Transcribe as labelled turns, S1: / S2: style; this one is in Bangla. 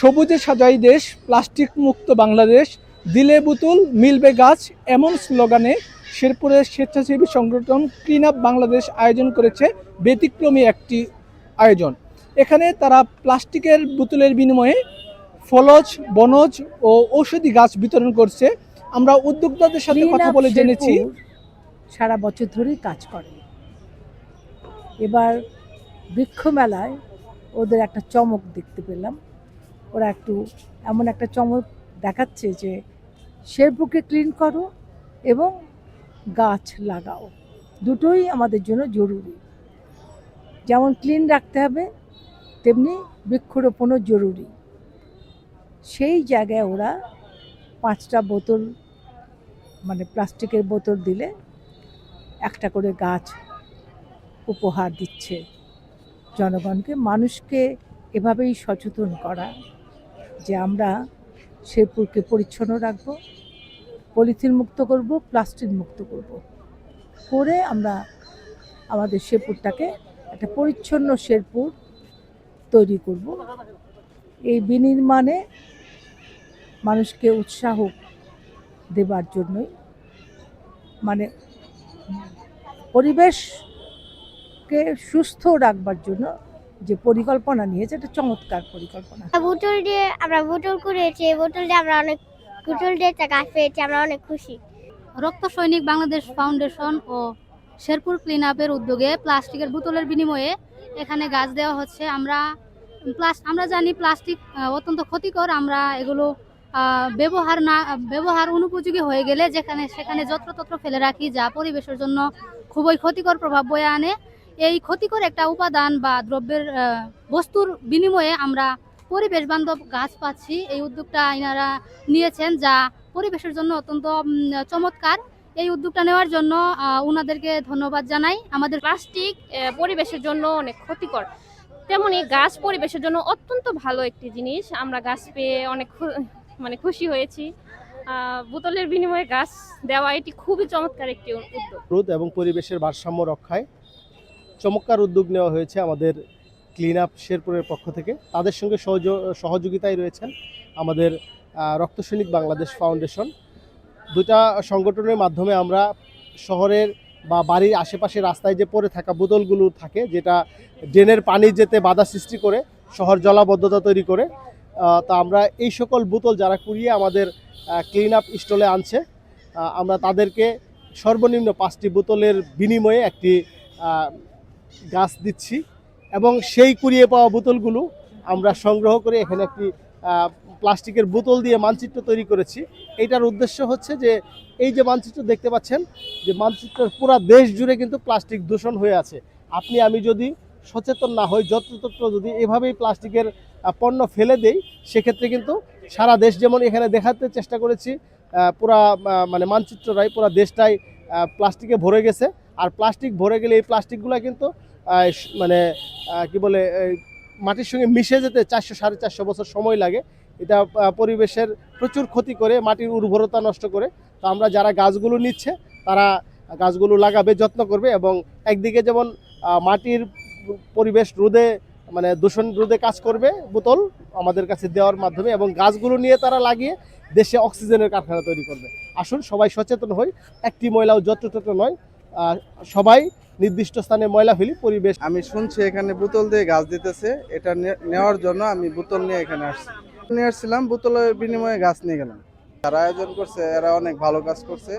S1: সবুজে সাজাই দেশ, প্লাস্টিক মুক্ত বাংলাদেশ, দিলে বোতল মিলবে গাছ, এমন স্লোগানে শেরপুরের স্বেচ্ছাসেবী সংগঠন ক্লিন আপ বাংলাদেশ আয়োজন করেছে ব্যতিক্রমী একটি আয়োজন। এখানে তারা প্লাস্টিকের বোতলের বিনিময়ে ফলজ, বনজ ও ঔষধি গাছ বিতরণ করছে। আমরা উদ্যোক্তাদের সাথে কথা বলে জেনেছি
S2: সারা বছর ধরেই কাজ করে। এবার বৃক্ষ মেলায় ওদের একটা চমক দেখতে পেলাম। ওরা এমন একটা চমক দেখাচ্ছে যে শেরপুরকে ক্লিন করো এবং গাছ লাগাও, দুটোই আমাদের জন্য জরুরি। যেমন ক্লিন রাখতে হবে তেমনি বৃক্ষরোপণও জরুরি। সেই জায়গায় ওরা 5টা বোতল মানে প্লাস্টিকের বোতল দিলে একটা করে গাছ উপহার দিচ্ছে জনগণকে। মানুষকে এভাবেই সচেতন করা যে আমরা শেরপুরকে পরিচ্ছন্ন রাখব, পলিথিন মুক্ত করব, প্লাস্টিক মুক্ত করব, করে আমরা আমাদের শেরপুরটাকে একটা পরিচ্ছন্ন শেরপুর তৈরি করব। এই বিনির্মাণে মানুষকে উৎসাহ দেবার জন্যই, মানে পরিবেশকে সুস্থ রাখবার জন্য যে পরিকল্পনা নিয়েছে, এটা চমৎকার পরিকল্পনা।
S3: বোতল দিয়ে আমরা বোতল করেছি, বোতল দিয়ে আমরা অনেক বোতল দিয়ে একটা গাছ পেয়েছি, আমরা অনেক খুশি।
S4: রক্ত সৈনিক বাংলাদেশ ফাউন্ডেশন ও শেরপুর ক্লিন আপের উদ্যোগে প্লাস্টিকের বোতলের বিনিময়ে এখানে গাছ দেওয়া হচ্ছে। আমরা জানি প্লাস্টিক অত্যন্ত ক্ষতিকর। আমরা এগুলো ব্যবহার অনুপযোগী হয়ে গেলে সেখানে যত্রতত্র ফেলে রাখি, যা পরিবেশের জন্য খুবই ক্ষতিকর প্রভাব বয়ে আনে। এই ক্ষতিকর একটা উপাদান বা দ্রব্যের বস্তুর বিনিময়ে আমরা পরিবেশ বান্ধব গাছ পাচ্ছি। এই উদ্যোগটা ইনারা নিয়েছেন, যা পরিবেশের জন্য অত্যন্ত চমৎকার। এই উদ্যোগটা নেওয়ার জন্য ওনাদেরকে ধন্যবাদ জানাই।
S5: আমাদের প্লাস্টিক পরিবেশের জন্য অনেক ক্ষতিকর, তেমনি গাছ পরিবেশের জন্য অত্যন্ত ভালো একটি জিনিস। আমরা গাছ পেয়ে অনেক খুশি হয়েছি। বোতলের বিনিময়ে গাছ দেওয়া এটি খুবই চমৎকার একটি উদ্যোগ।
S6: এবং পরিবেশের ভারসাম্য রক্ষায় চমৎকার উদ্যোগ নেওয়া হয়েছে আমাদের ক্লিন আপ শেরপুরের পক্ষ থেকে। তাদের সঙ্গে সহযোগিতায় রয়েছেন আমাদের রক্ত সৈনিক বাংলাদেশ ফাউন্ডেশন। দুটা সংগঠনের মাধ্যমে আমরা শহরের বা বাড়ির আশেপাশে রাস্তায় যে পড়ে থাকা বোতলগুলো থাকে, যেটা ড্রেনের পানি যেতে বাধা সৃষ্টি করে, শহর জলাবদ্ধতা তৈরি করে, তা আমরা এই সকল বোতল যারা কুড়িয়ে আমাদের ক্লিন আপ স্টলে আনছে, আমরা তাদেরকে সর্বনিম্ন 5টি বোতলের বিনিময়ে একটি গাছ দিচ্ছি। এবং সেই কুড়িয়ে পাওয়া বোতলগুলো আমরা সংগ্রহ করে এখানে একটি প্লাস্টিকের বোতল দিয়ে মানচিত্র তৈরি করেছি। এইটার উদ্দেশ্য হচ্ছে যে এই যে মানচিত্র দেখতে পাচ্ছেন, যে মানচিত্রের পুরো দেশ জুড়ে কিন্তু প্লাস্টিক দূষণ হয়ে আছে। আপনি আমি যদি সচেতন না হই, যত্রতত্র যদি এভাবেই প্লাস্টিকের পণ্য ফেলে দেই, সেক্ষেত্রে কিন্তু সারা দেশ, যেমন এখানে দেখাতে চেষ্টা করেছি, পুরা মানচিত্রটাই পুরা দেশটাই প্লাস্টিকে ভরে গেছে। আর প্লাস্টিক ভরে গেলে এই প্লাস্টিকগুলো কিন্তু মাটির সঙ্গে মিশে যেতে 400-450 বছর সময় লাগে। এটা পরিবেশের প্রচুর ক্ষতি করে, মাটির উর্বরতা নষ্ট করে। তো আমরা যারা গাছগুলো নিচ্ছে, তারা গাছগুলো লাগাবে, যত্ন করবে, এবং একদিকে যেমন মাটির পরিবেশ রোধে দূষণ রোধে কাজ করবে বোতল আমাদের কাছে দেওয়ার মাধ্যমে, এবং গাছগুলো নিয়ে তারা লাগিয়ে দেশে অক্সিজেনের কারখানা তৈরি করবে। আসুন সবাই সচেতন হই, একটি ময়লাও যত্রতত্র নয়, সবাই নির্দিষ্ট স্থানে ময়লা ফেলি। পরিবেশ
S7: আমি শুনছি এখানে বোতল দিয়ে গাছ দিতেছে, এটা নেওয়ার জন্য আমি বোতল নিয়ে এখানে আসছিলাম। বোতলের বিনিময়ে গাছ নিয়ে গেলাম। যারা আয়োজন করছে এরা অনেক ভালো কাজ করছে।